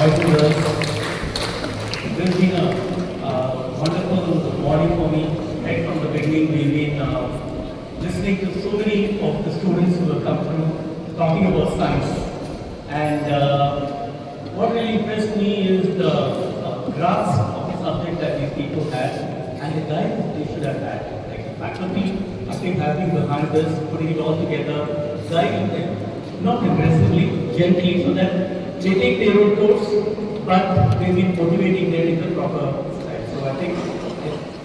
boys and girls. This has been a wonderful morning for me. Right from the beginning, we've been listening to so many of the students who have come through talking about science. And what really impressed me is the grasp of the subject that these people had and the guidance they should have had. Like the faculty, I think, have been behind this, putting it all together, guiding them, not aggressively, gently, so that they take their own course, but they've been motivating them in the proper style. So I think,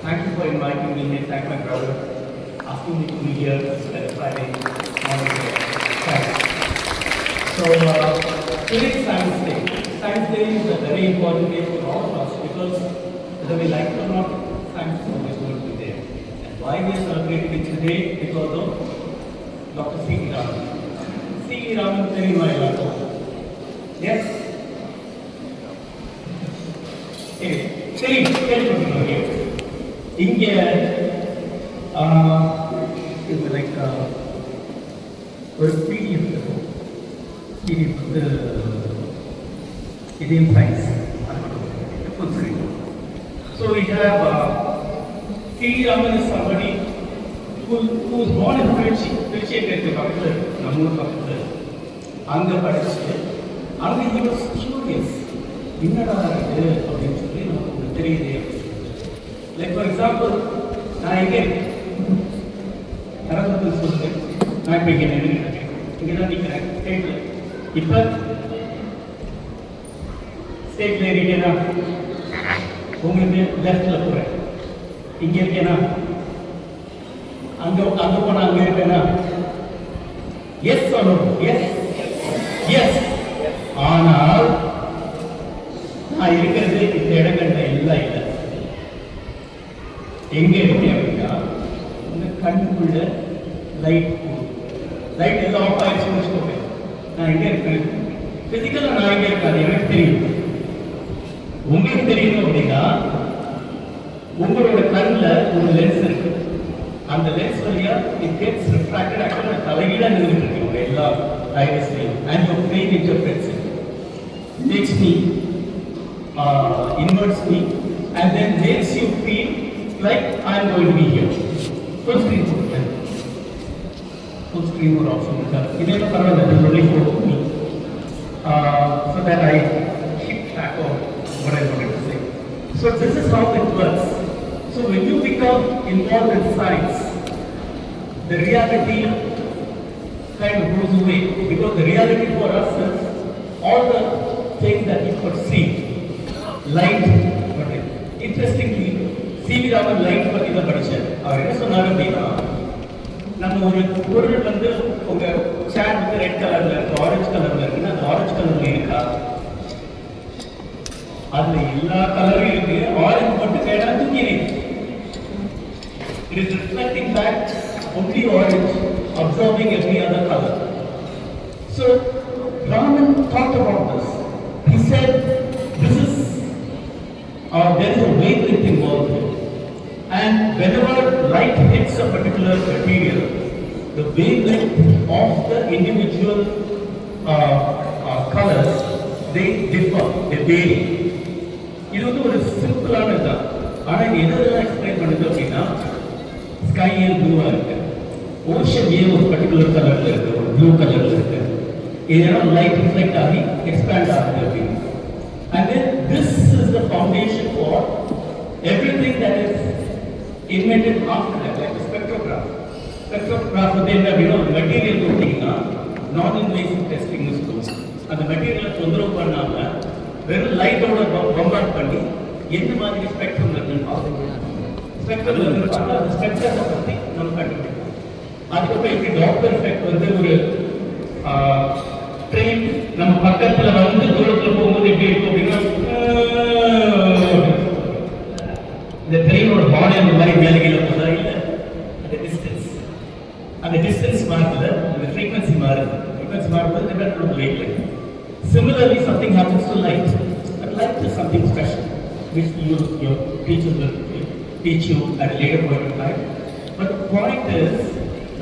thank you for inviting me here. Thank my brother asking me to be here at Friday morning. Thanks. So today's Science Day. Science Day is a very important day for all of us because whether we like it or not, science is always going to be there. And why we are celebrating it today? Because of Dr. C. Raman. C. Raman Terinwai. Yes? சரி கேள்விப்பட்டிருக்கீங்க இங்கே இது like ஒரு PDF வந்து இதயம் science full screen. So we have C. Raman is somebody who was born in Trichy பக்கத்தில் நம்ம ஊர் பக்கத்தில் அங்கே படிச்சு அங்கே he was curious என்னடா இது அப்படின்னு சொல்லி நமக்கு தெரியுது. லைக் ஃபார் எக்ஸாம்பிள் நான் எங்கே கரகத்தில் சொல்லுங்க நான் இப்போ இங்கே நின்றுக்கிறேன் இங்கே தான் நிற்கிறேன் ஸ்டேட்டில். இப்போ ஸ்டேட்டில் இருக்கேன்னா உங்களுக்கு லெஃப்டில் போகிறேன், இங்கே இருக்கேன்னா அங்கே போனால் அங்கே இருக்கேன்னா எஸ் சொல்லணும். Yes yes. ஆனால் நான் இருக்கிறது இந்த இடங்கள்ல எல்லாம் இல்லை. எங்க இருக்கேன் அப்படின்னா இந்த கண்ணுக்குள்ள லைட் லைட் எல்லாம் ஆஃப் ஆயிடுச்சுன்னு வச்சுக்கோங்க. நான் எங்க இருக்கேன் பிசிக்கலா, நான் எங்க இருக்கேன் அது எனக்கு தெரியும். உங்களுக்கு தெரியணும் அப்படின்னா உங்களோட கண்ணில் ஒரு லென்ஸ் இருக்கு. அந்த லென்ஸ் வழியா இட் கெட்ஸ் ரிஃப்ராக்டட். ஆக்சுவலா தலைகீழா நின்றுட்டு இருக்கு உங்க எல்லா ஐரிஸ்லையும். And your brain interprets it, makes me inverts me and then makes you feel like I am going to be here. Full screen கொடுங்க. Full screen ஒரு ஆப்ஷன் இருக்கா? இதே பரவாயில்ல, இது only for me so that I keep track of what I wanted to say. So this is how it works. So when you become involved in science, the reality kind of goes away, because the reality for us is all the things that we perceive. Light. Interestingly, C.V. Raman light பற்றி தான் படித்தேன். அவர் என்ன சொன்னார் அப்படின்னா, நம்ம ஒரு பொருள் வந்து உங்கள் சேர் வந்து ரெட் கலரில் இருக்குது, ஆரஞ்சு கலரில் இருக்குன்னா அந்த ஆரஞ்சு கலரில் இருக்கா? அதில் எல்லா கலரும் இருக்கு, ஆரஞ்சு மட்டும் கேட்டால் தூக்கிடுது. It is reflecting back only orange, absorbing every other color. So Raman talked about this. He said, this is, there is a wavelength involved here. And whenever light hits a particular material, the wavelength of the individual colors, they differ, they vary. இது வந்து ஒரு சிம்பிளான தான். ஆனால் இது எதெல்லாம் explain பண்ணுது அப்படின்னா, ஸ்கை ஏன் ப்ளூவாக இருக்கு, ஓஷன் ஏன் ஒரு பர்டிகுலர் கலரில் இருக்கு, ஒரு ப்ளூ கலரில் இருக்கு, இதெல்லாம் லைட் ரிஃப்ளெக்ட் ஆகி எக்ஸ்பேண்ட் ஆகுது அப்படின்னு. And then this is the foundation for everything that is invented after that, like the spectrograph. Spectrograph வந்து என்ன அப்படின்னா, ஒரு மெட்டீரியல் கொடுத்தீங்கன்னா நான் இன்வேசிவ் டெஸ்டிங் சொல்லுவோம். அந்த மெட்டீரியலை தொந்தரவு பண்ணாமல் வெறும் லைட்டோட பம்பார்ட் பண்ணி எந்த மாதிரி ஸ்பெக்ட்ரம் இருக்குன்னு பார்த்துக்கலாம். ஸ்பெக்ட்ரம் இருக்குன்னு அந்த ஸ்பெக்ட்ரத்தை பற்றி நம்ம கண்டுபிடிக்கலாம். அதுக்கப்புறம் இப்படி டாப்லர் எஃபெக்ட் வந்து ஒரு ட்ரெயின் நம்ம பக்கத்தில் வந்து தூரத்தில் போகும்போது எப்படி இருக்கும் அப்படின்னா, இந்த ட்ரெயினோட பாடி அந்த மாதிரி மேலகையில் போதா இல்லை, அந்த டிஸ்டன்ஸ் மாறுதுல, அந்த ஃப்ரீக்வன்சி மாறுது. ஃப்ரீக்வன்சி மாறும்போது different light light. Similarly, something happens to light. But light is something special, which your teachers will teach you at a later point in time. But the point is,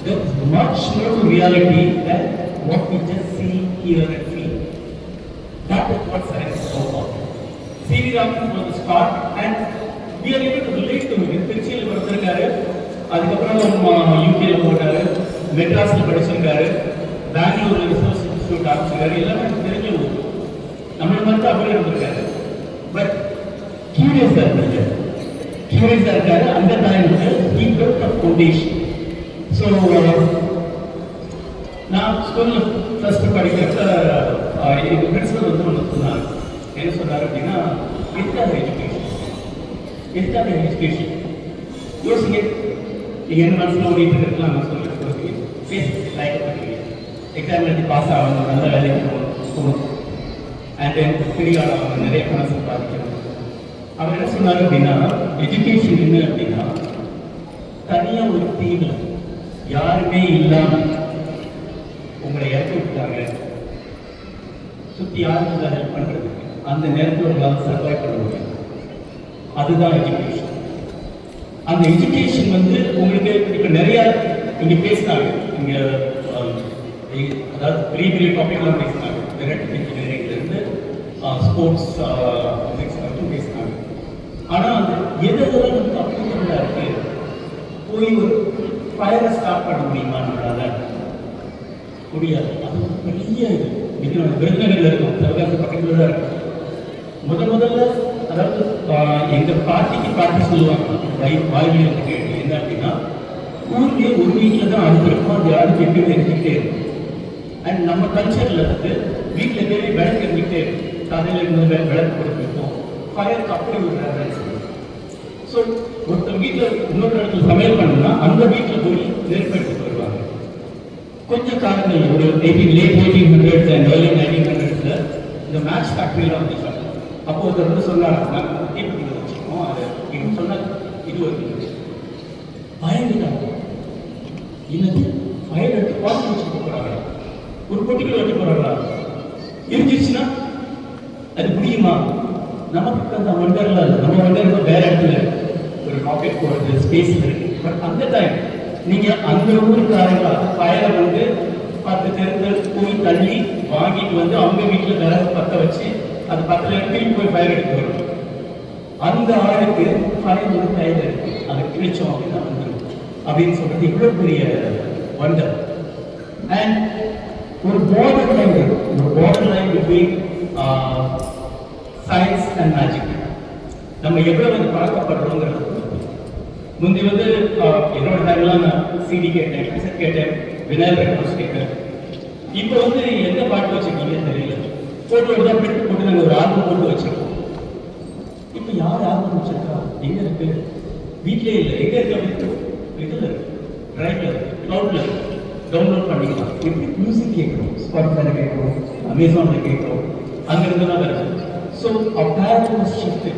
there is much more to reality than what we just see, hear, and feel. That is what science is all about. Sriram was the start and we are able to relate to him. திருச்சியில் பிறந்திருக்காரு, அதுக்கப்புறம் யூகேல போட்டாரு, மெட்ராஸ்ல படிச்சிருக்காரு, பெங்களூர்ல research institute ஆரம்பிச்சிருக்காரு. எல்லாமே தெரிஞ்ச ஊர். நம்மளை மாதிரி தான் அப்படியே இருந்திருக்காரு. பட் கியூரியஸா இருக்காரு. அந்த டைமுக்கு he built a foundation. So நான் ஸ்கூலில் ஃபஸ்ட்டு படிக்கிறப்ப எங்கள் பிரின்சிபல் வந்து ஒன்று சொன்னார். என்ன சொன்னார் அப்படின்னா, எதுக்காக எஜுகேஷன் யோசிங்க. நீங்கள் என்ன மனசில் ஓடிட்டு இருக்கலாம் நான் சொல்லிட்டு லைக் பண்ணுறீங்க, எக்ஸாம் எழுதி பாஸ் ஆகணும், நல்ல வேலைக்கு போகணும், அண்ட் தென் பெரிய ஆகணும், நிறைய பணம் சம்பாதிக்கணும். அவர் என்ன சொன்னார் அப்படின்னா, எஜுகேஷன் என்ன அப்படின்னா, தனியாக ஒரு தீவில் யாருமே இல்லாமல் உங்களை இறக்கி விட்டாங்க, சுற்றி யாருக்கு ஹெல்ப் பண்ணுறது, அந்த நேரத்தில் உங்களால் சர்வை பண்ண முடியும். அதுதான் எஜுகேஷன். அந்த எஜுகேஷன் வந்து உங்களுக்கு இப்போ நிறையா இங்கே பேசினாங்க. இங்கே அதாவது பெரிய பெரிய டாபிக்லாம் பேசினாங்க. எலக்ட்ரிக் இன்ஜினியரிங்லேருந்து ஸ்போர்ட்ஸ் ஃபிசிக்ஸ் வரைக்கும் பேசினாங்க. ஆனால் அந்த எதெல்லாம் நமக்கு அப்ளிகபிளாக இருக்குது, போய் ஒரு ஃபயரை ஸ்டார்ட் பண்ண முடியுமா நம்மளால? முடியாது. அது ஒரு பெரிய இது. இன்னும் விருதுநகரில் இருக்கும், சிவகாசி பக்கத்தில் தான் இருக்கும். முதல்ல அதாவது எங்கள் பாட்டி சொல்லுவாங்க, வாய்மொழி கேள்வி என்ன அப்படின்னா, ஊர்லேயே ஒரு வீட்டில் தான் அடுப்பு இருக்கும், அந்த அடுப்பு எப்பயுமே இருந்துக்கிட்டே இருக்கும். அண்ட் நம்ம கல்ச்சரில் வந்து வீட்டில் எப்பயுமே விளக்கு இருந்துக்கிட்டே இருக்கும். காலையில் இருந்து விளக்கு கொடுத்துருக்கோம். ஃபயருக்கு அப்படி ஒரு ரெஃபரன்ஸ். ஸோ ஒருத்தர் வீட்டில் இன்னொரு இடத்துல சமையல் பண்ணணும்னா அந்த வீட்டில் போய் நெருப்பு எடுத்துட்டு வருவாங்க. கொஞ்சம் காலங்கள் ஒரு late 1800s and early 1900s இந்த மேட்ச் ஃபேக்ட்ரிலாம் வந்துச்சாங்க. அப்போ ஒருத்தர் வந்து சொன்னாங்க, நாங்கள் தீப்பெட்டியில் வச்சுருக்கோம், அது நீங்கள் சொன்னால் இது ஒரு பயந்துட்டாங்க. என்னது ஃபயர் எடுத்து பாட்டு வச்சுட்டு போகிறாங்களா, ஒரு பொட்டிக்குள்ள வச்சு போகிறாங்களா, எரிஞ்சிருச்சுன்னா அது முடியுமா? நமக்கு அந்த வண்டர்லாம் இல்லை. நம்ம வண்டர் வேற இடத்துல ஒரு ராக்கெட் போகிறது, ஸ்பேஸில் இருக்குது. பட் அந்த டைம் நீங்கள் அந்த ஊருக்காரங்களா ஃபயரை வந்து 10 தெருக்கள் போய் தள்ளி வாங்கிட்டு வந்து அவங்க வீட்டில் விறகு பற்ற வச்சு அது 10 இடத்துலையும் போய் ஃபயர் எடுத்து வரும். அந்த ஆளுக்கு ஃபயர் ஒரு கையில் இருக்கு, அதை கிழிச்சோம் அப்படின்னா வந்துடும் அப்படின்னு சொல்றது இவ்வளோ பெரிய வண்டர். அண்ட் ஒரு border line between science and magic நம்ம எவ்வளவு வந்து பழக்கப்படுறோங்கிறது. முந்தி வந்து என்னோட டைம்லாம் நான் சிடி கேட்டேன், கேசட் கேட்டேன், விநாயகர் ரெக்கார்ட்ஸ் கேட்டேன். இப்போ வந்து எந்த பாட்டு வச்சிருக்கீங்கன்னு தெரியல. போட்டோ தான் பிரிண்ட் போட்டு நாங்கள் ஒரு ஆல்பம் போட்டு வச்சிருக்கோம். இப்போ யார் ஆல்பம் வச்சிருக்கா? எங்க இருக்கு? வீட்டிலே இல்லை. எங்க இருக்கு? அப்படி இதில் இருக்கு, ட்ரைவ்ல இருக்கு, கிளவுட்ல இருக்கு, டவுன்லோட் பண்ணிக்கலாம். எப்படி மியூசிக் கேட்குறோம், ஸ்பாட்டிஃபைல கேட்குறோம், அமேசான்ல கேட்குறோம், அங்கிருந்து தான் வருது. So our paradigm has shifted,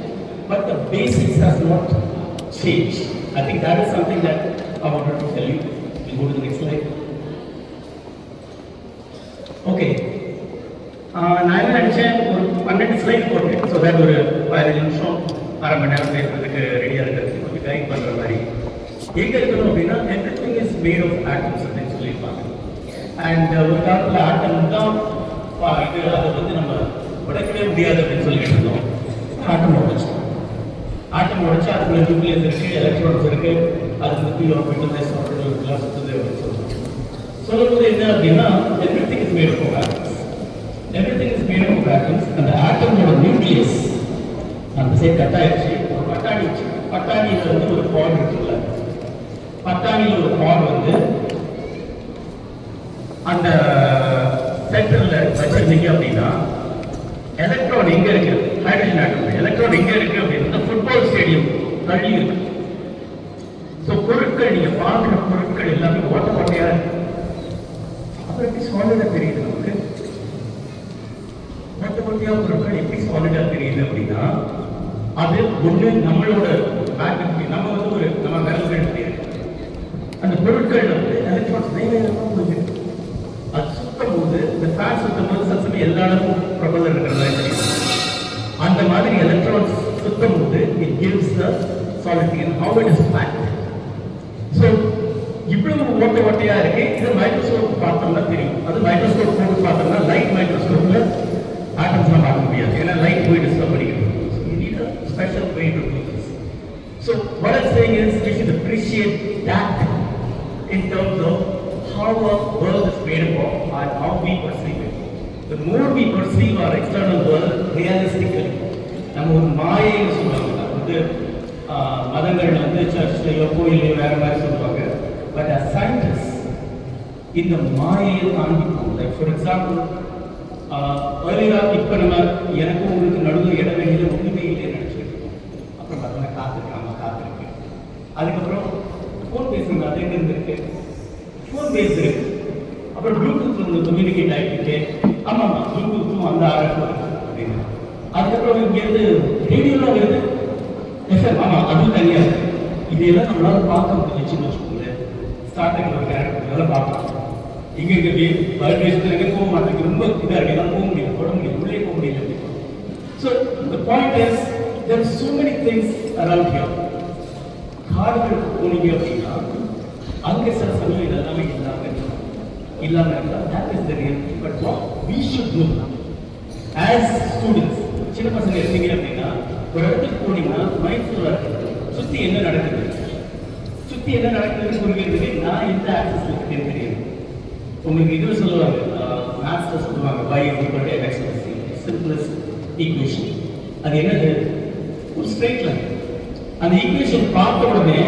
but the basics has not changed. I think that is something that I wanted to tell you. We'll go to the next slide. Okay. நான் என்ன நினச்சேன், ஒரு 12 ஸ்லைட் போட்டேன். ஸோ தட் ஒரு 15 நிமிஷம் அரை மணி நேரம் பேசுறதுக்கு ரெடியாக இருக்கிறது, கொஞ்சம் கைட் பண்ணுற மாதிரி. எங்கே இருக்கணும் அப்படின்னா, everything is made of atoms அப்படின்னு சொல்லியிருப்பாங்க. அண்ட் ஒரு காலத்தில் ஆட்டம் தான் இது, அதை வந்து நம்ம உடைக்கவே முடியாது அப்படின்னு சொல்லிட்டு இருந்தோம். ஆட்டம் உடைச்சோம். ஆட்டம் உடைச்சா அதுக்குள்ள நியூக்ளியஸ் இருக்கு, எலக்ட்ரான்ஸ் இருக்கு, அது வந்து ஆர்பிட்டல் சுற்றுது அப்படின்னு சொல்லுவோம். சொல்லும்போது என்ன அப்படின்னா, everything is made of atoms. Everything is made of atoms. அந்த ஆட்டமோட நியூக்ளியஸ் அந்த சைடு கட் ஆயிடுச்சு. ஒரு பட்டாணி வச்சு, பட்டாணியில் வந்து ஒரு பாட் இருக்குல்ல, பட்டாணியில் ஒரு பாட் வந்து அந்த சென்டர்ல வச்சிருந்தீங்க அப்படின்னா, எலக்ட்ரான் எங்க இருக்கு? Hydrogen atom. எலக்ட்ரான் எங்க இருக்கு அப்படின்னா, ஃபுட்பால் ஸ்டேடியம் தள்ளி இருக்கு. ஸோ பொருட்கள், நீங்க பார்க்குற பொருட்கள் எல்லாமே ஓட்ட ஓட்டையா இருக்கு. அப்புறம் எப்படி சாலிடா தெரியுது நமக்கு? ஓட்ட ஓட்டையா பொருட்கள் எப்படி சாலிடா தெரியுது அப்படின்னா, அது ஒண்ணு நம்மளோட மேக்னெட், நம்ம வந்து ஒரு நம்ம விரல்கள் தெரியுது. அந்த பொருட்கள் வந்து எலக்ட்ரான்ஸ் வேலையிலமா போகுது. அது சுத்தம் போது, இந்த ஃபேன் சுத்தம் போது சத்தமே எல்லா இடமும் ப்ரொபல்லர் இருக்கிறதா தெரியும். அந்த மாதிரி எலக்ட்ரான்ஸ் சுத்தம் போது it gives the solidity and how it is packed. So இவ்வளவு ஓட்ட ஓட்டையா இருக்கு. இது மைக்ரோஸ்கோப் பார்த்தோம்னா தெரியும். அது மைக்ரோஸ்கோப் போட்டு பார்த்தோம்னா லைட் மைக்ரோஸ்கோப்ல ஆட்டம்ஸ்லாம் பார்க்க முடியாது, ஏன்னா லைட் போய் டிஸ்டர்ப் பண்ணிக்கிறது. இது in terms of how our world is made up of and how we perceive it. The more we perceive our external world realistically, நம்ம ஒரு மாயைன்னு சொல்லுவாங்க. அது வந்து மதங்கள் வந்து சர்ச்லையோ கோயிலையோ வேற மாதிரி சொல்லுவாங்க. பட் as scientists இந்த மாயையை காண்பிப்போம். லைக் ஃபார் எக்ஸாம்பிள் இப்போ நம்ம எனக்கும் உங்களுக்கு நடுவில் இடைவெளியில் ஒன்றுமே இல்லைன்னு நினச்சிருக்கோம். அப்புறம் பார்த்தோன்னா காத்திருக்கு. அதுக்கப்புறம் ஃபோன் பேசுங்க, அது எங்கே இருந்திருக்கு? ஃபோன் பேசு. அப்புறம் ப்ளூடூத் உங்களுக்கு கம்யூனிகேட் ஆகிட்டு ஆமாம்மா ப்ளூடூத்தும் அந்த ஆர்டர் அப்படின்னு. அதுக்கப்புறம் இங்கேருந்து ரேடியோலாம் வருது, எஃப்எம், ஆமாம் அதுவும் தனியாக இருக்குது. இதையெல்லாம் நம்மளால பார்க்க முடிஞ்சிச்சுன்னு வச்சுக்கோங்களேன். ஸ்டார்டிங்கில் ஒரு கேரக்டர் இதெல்லாம் பார்க்கலாம். இங்கே வைப்ரேஷன் எங்கே போக மாட்டேங்குது, ரொம்ப இதாக இருக்கு, எல்லாம் போக முடியாது, தொட முடியாது, உள்ளே போக முடியல. So the point is there are so many things around here. காடுகளுக்கு போனீங்க அப்படின்னா அங்கே சில சமயம் இதெல்லாமே இல்லாமல் இருந்தால் that is the real. But what we should do as students, சின்ன பசங்க இருக்கீங்க அப்படின்னா ஒரு இடத்துக்கு போனீங்கன்னா மைசூர் சுற்றி என்ன நடக்குதுன்னு புரிகிறதுக்கு நான் எந்த ஆக்சஸ் இருக்கேன்னு தெரியும். உங்களுக்கு இது சொல்லுவாங்க, மேத்ஸில் சொல்லுவாங்க y = mx + c, simplest equation. அது என்னது? ஒரு ஸ்ட்ரெயிட் லைன். அந்த ஈக்குவேஷன் பார்த்த உடனே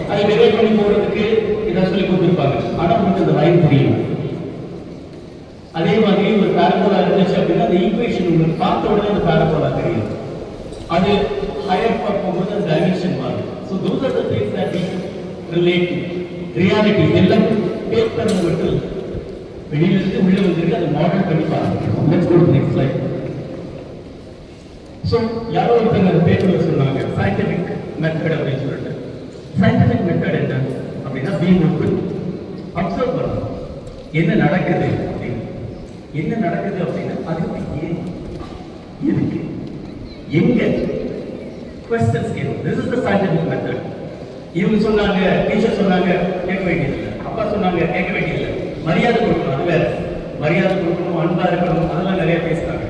அதை டெரைவ் பண்ணி போகிறதுக்கு ஏதாவது சொல்லி கொடுத்துருப்பாங்க. ஆனால் உங்களுக்கு அந்த லைன் தெரியும். அதே மாதிரி ஒரு பேரபோலா இருந்துச்சு அப்படின்னா அந்த ஈக்குவேஷன் உங்களுக்கு பார்த்த உடனே அந்த பேரபோலா தெரியும். அது ஹையர் பார்க்கும்போது அந்த டைமென்ஷன் மாறும். So those are the things that we relate to reality. இதெல்லாம் பேப்பர் மட்டும் வெளியிலிருந்து உள்ள வந்திருக்கு, அதை மாடல் பண்ணி பாருங்க. Let's go to next slide. So யாரோ ஒருத்தங்க அந்த பேப்பரில் சொன்னாங்க சயின்டிஃபிக் மெத்தட் அப்படின்னு சொல்லிட்டு. சயின்டிஃபிக் மெத்தட் என்ன அப்படின்னா பீயிங் ஓப்பன், அப்சர்வ் பண்ணணும் என்ன நடக்குது அப்படின்னு. என்ன நடக்குது அப்படின்னா அதுக்கு ஏன், எதுக்கு, எங்க, questions கேட்கும். This is the scientific method. இவங்க சொன்னாங்க, டீச்சர் சொன்னாங்க, கேட்க வேண்டியதில்லை. அப்பா சொன்னாங்க, கேட்க வேண்டியதில்லை. மரியாதை கொடுக்கணும், அது வேற. மரியாதை கொடுக்கணும், அன்பா இருக்கணும், அதெல்லாம் நிறைய பேசுறாங்க.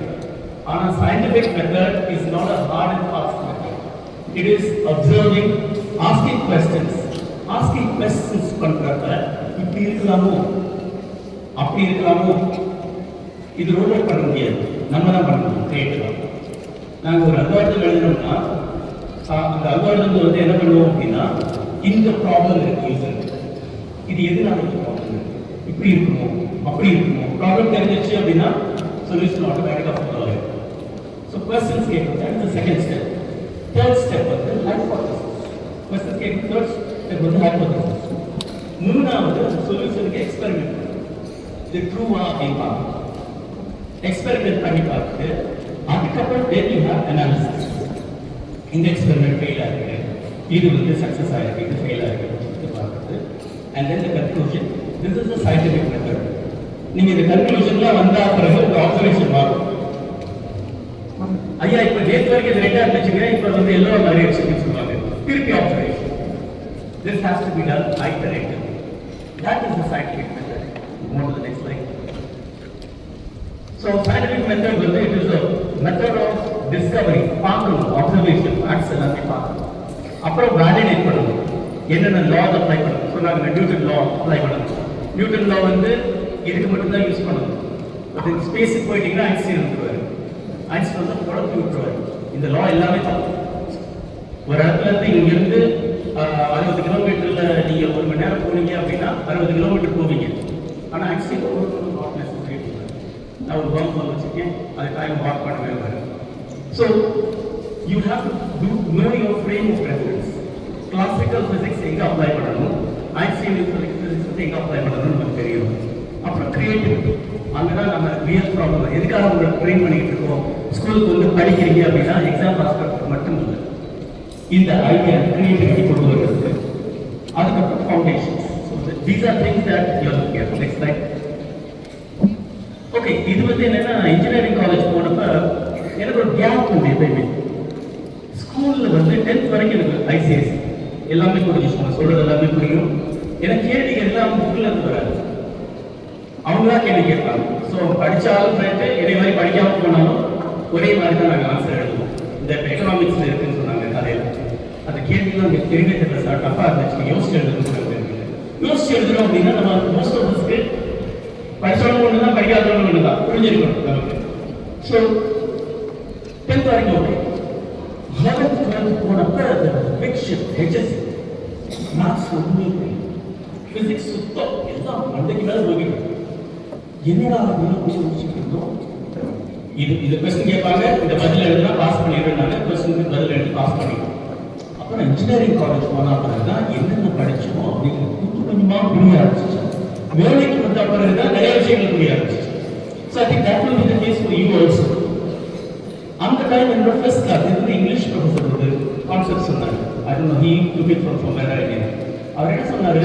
ஆனா scientific method is not a hard and fast method. It is observing, asking questions. Asking questions பண்றப்ப இப்படி இருக்கலாமோ, அப்படி இருக்கலாமோ, இது ரோபோட் பண்ண முடியாது, நம்ம தான் பண்ணணும், கிரியேட்டிவா. நாங்கள் ஒரு அல்காரிதம் எழுதணும்னா அந்த அல்காரிதம் வந்து என்ன பண்ணுவோம் அப்படின்னா இந்த ப்ராப்ளம் இருக்கு யூசருக்கு, இது எதுனால இந்த ப்ராப்ளம் இருக்கு, இப்படி இருக்குமோ அப்படி இருக்குமோ, ப்ராப்ளம் தெரிஞ்சிச்சு அப்படின்னா சொல்யூஷன் ஆட்டோமேட்டிக்காக ஃபாலோ ஆகும். ஸோ கொஸ்டின்ஸ் கேட்கும், that is the second step. Third step வந்து ஹைபோதசிஸ். கொஸ்டின்ஸ் கேட்கும், தேர்ட் ஸ்டெப் வந்து ஹைபோதசிஸ். மூணாவது சொல்யூஷனுக்கு எக்ஸ்பெரிமெண்ட். இது ட்ரூவா அப்படின்னு பார்க்கணும். எக்ஸ்பெரிமெண்ட் பண்ணி பார்த்துட்டு அதுக்கப்புறம் then you have analysis. இந்த எக்ஸ்பெரிமெண்ட் ஃபெயில் ஆகிருக்கு, இது வந்து சக்ஸஸ் ஆகிருக்கு, இது ஃபெயில் ஆகிருக்கு பார்க்குறது. And then the conclusion. This is the scientific method. நீங்கள் இந்த கன்க்ளூஷன்லாம் வந்தால் பிறகு ஒரு ஆப்சர்வேஷன் மாறும். ஐயா இப்போ நேற்று வரைக்கும் இது ரெண்டாக இருந்துச்சுங்க, இப்போ வந்து எல்லோ மாதிரி வச்சுன்னு சொல்லுவாங்க. திருப்பி observation. This has to be done iterative. That is the scientific method. Move to the next slide. So scientific method வந்து it is a method of discovery, பார்க்கணும், observation, facts எல்லாமே பார்க்கணும். அப்புறம் வேலிடேட் பண்ணணும், என்னென்ன லாஸ் அப்ளை பண்ணணும். சொன்னாங்க Newton law apply பண்ணணும். நியூட்டன் லா வந்து இதுக்கு மட்டும்தான் யூஸ் பண்ணணும். பட் ஸ்பேஸுக்கு போயிட்டீங்கன்னா ஐன்ஸ்டீன் வந்துருவாரு. ஐன்ஸ்டீன் வந்து குழப்பி விட்டுருவாரு. இந்த லா எல்லாமே தப்பு. ஒரு இடத்துல இருந்து இங்கிருந்து 60 கிலோமீட்டர்ல நீங்க 1 மணி நேரம் போனீங்க அப்படின்னா 60 கிலோமீட்டர் போவீங்க. ஆனால் ஐன்ஸ்டீன் நான் ஒரு பம்ப் வச்சுருக்கேன், அது டைம் வாக் பண்ணவே வரும். So you have to know your frame of reference. Classical physics எங்கே அப்ளை பண்ணணும், ஐன்ஸ்டீன் ஃபிசிக்ஸ் வந்து எங்கே அப்ளை பண்ணணும்னு நமக்கு தெரியும். அப்புறம் கிரியேட்டிவிட்டி, அங்கே தான் நம்ம ரியல் ப்ராப்ளம். எதுக்காக உங்களை ட்ரெயின் பண்ணிக்கிட்டு இருக்கோம்? ஸ்கூலுக்கு வந்து படிக்கிறீங்க அப்படின்னா எக்ஸாம் பாஸ் பண்ணுறது மட்டும் இல்லை, இந்த ஐடியா கிரியேட்டிவிட்டி கொண்டு வருவது. அதுக்கப்புறம் foundations. These are things that you are looking at. Next slide. Okay, இது வந்து என்னன்னா இன்ஜினியரிங் காலேஜ் போனப்ப எனக்கு ஒரு கேப் உண்டு. எப்பயுமே ஸ்கூலில் வந்து 10th வரைக்கும் எனக்கு ஐசிஎஸ்சி எல்லாமே புரிஞ்சுச்சு, சொல்றது எல்லாமே புரியும். எனக்கு கேள்விகள் எல்லாம் புக்கில் இருந்து வராது, அவங்களா கேள்வி கேட்பாங்க. ஸோ படித்தாலும் ஃப்ரெண்டு இதே மாதிரி படிக்காமல் போனாலும் ஒரே மாதிரி தான் நாங்கள் ஆன்சர் எழுதுவோம். இந்த எக்கனாமிக்ஸில் இருக்குன்னு சொன்னாங்க கதையில். அந்த கேள்விலாம் எனக்கு தெரியவே தெரியல சார், டஃபாக இருந்துச்சு, யோசிச்சு எழுதுன்னு சொன்னாங்க. யோசிச்சு எழுதணும் அப்படின்னா நம்ம மோஸ்ட் ஆஃப் திஸ்க்கு படிச்சவங்க ஒன்று தான், படிக்காதவங்க ஒன்று தான், புரிஞ்சிருக்கணும் நமக்கு. ஸோ 10th வரைக்கும் ஓகே. 11th 12th போனப்ப பிக் ஷிஃப்ட் ஹெச்எஸ் மேத்ஸ் ஒன்றுமே புரியும், பிசிக்ஸ் சுத்தம், எல்லாம் மண்டைக்கு மேலே போய்கிட்டு என்னடா அப்படின்னு யோசிச்சுட்டு இருந்தோம். இது கொஸ்டின் கேட்பாங்க, இந்த பதில் எழுதுனா பாஸ் பண்ணிடுறாங்க, கொஸ்டினுக்கு பதில் எழுதி பாஸ் பண்ணிடுவோம். அப்புறம் இன்ஜினியரிங் காலேஜ் போன பிறகு தான் என்னென்ன படிச்சோமோ அப்படிங்கிறது கொஞ்சம் கொஞ்சமாக புரிய ஆரம்பிச்சிச்சு. வேலைக்கு வந்த பிறகு தான் நிறைய விஷயங்கள் புரிய ஆரம்பிச்சிச்சு. So I think that will be the case for you also. அந்த டைம் என்னோட ஃபர்ஸ்ட் கிளாஸ் இருந்து இங்கிலீஷ் ப்ரொஃபஸர் ஒரு கான்செப்ட் சொன்னார். I don't know, he took it from where I can. அவர் என்ன சொன்னார்,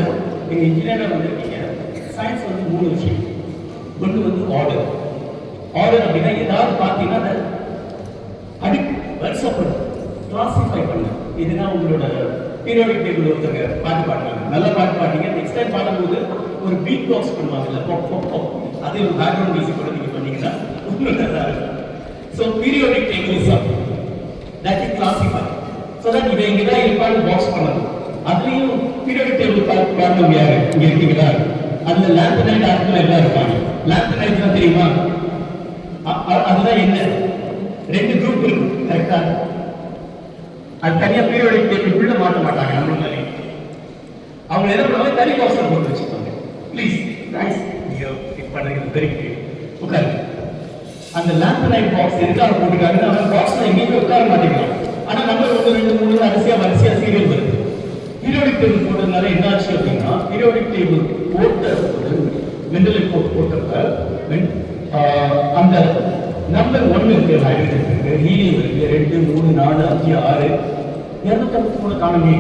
நீங்கள் இன்ஜினியராக வந்திருக்கீங்க, சயின்ஸ் வந்து 3 விஷயம். ஒன்று வந்து ஆர்டர். ஆர்டர் அப்படின்னா ஏதாவது பார்த்தீங்கன்னா அதை அடுக்கு வரிசைப்படு, கிளாசிஃபை பண்ணு. இதுதான் உங்களோட பீரியாடிக் டேபிள். ஒருத்தங்க பாட்டு பாடுறாங்க, நல்ல பாட்டு பாட்டீங்க, நெக்ஸ்ட் டைம் பாடும்போது ஒரு பீட் பாக்ஸ் பண்ணுவாங்கல்ல, பாப் பாப் பாப், அதே ஒரு பேக்ரவுண்ட் மியூசிக் கூட நீங்கள் பண்ணீங்கன்னா உங்களுக்கு நல்லா இருக்கும். So periodic table is up that is classify. So that இதை இங்கே தான் இருப்பாங்க பாக்ஸ் பண்ணணும். அதுலேயும் பீரியாடிக் டேபிள் பாடுறவங்க யாரு இங்கே இருக்கீங்களா? அதில் லேம்ப் நைட் ஆட்கள் எல்லாம் இருப்பாங்க. லேம்ப் நைட் தான் தெரியுமா? அதுதான் என்ன, 2 குரூப் இருக்கும் கரெக்டா. அது தனியா பீரியாடிக் டேபிள் மாட்ட மாட்டாங்க நம்ம மாதிரி. அவங்க என்ன பண்ணுவாங்க, தனி பாக்ஸ்ல போட்டு வச்சுப்பாங்க. ப்ளீஸ் ரைஸ் நீங்க இது பண்ணுறது தெரிவிக்க உட்காரு. அந்த லேம்ப் நைட் பாக்ஸ் எதுக்காக போட்டுக்காருன்னு அவன் பாக்ஸ்ல எங்கேயுமே உட்கார மாட்டேங்கிறான். ஆனா நம்ம 1 2 3 வரிசையா சீரியல் வருது. பீரியாடிக் டேபிள் போட்டதுனால என்ன ஆச்சு அப்படின்னா, பீரியாடிக் டேபிள் போட்ட மெண்டல் போட்டப்ப அந்த நம்பர் 1 இருக்கு, ஹைட்ரஜன் இருக்கு, ஹீலியம் இருக்கு, 2 3 4 5 6 253 காணுமே.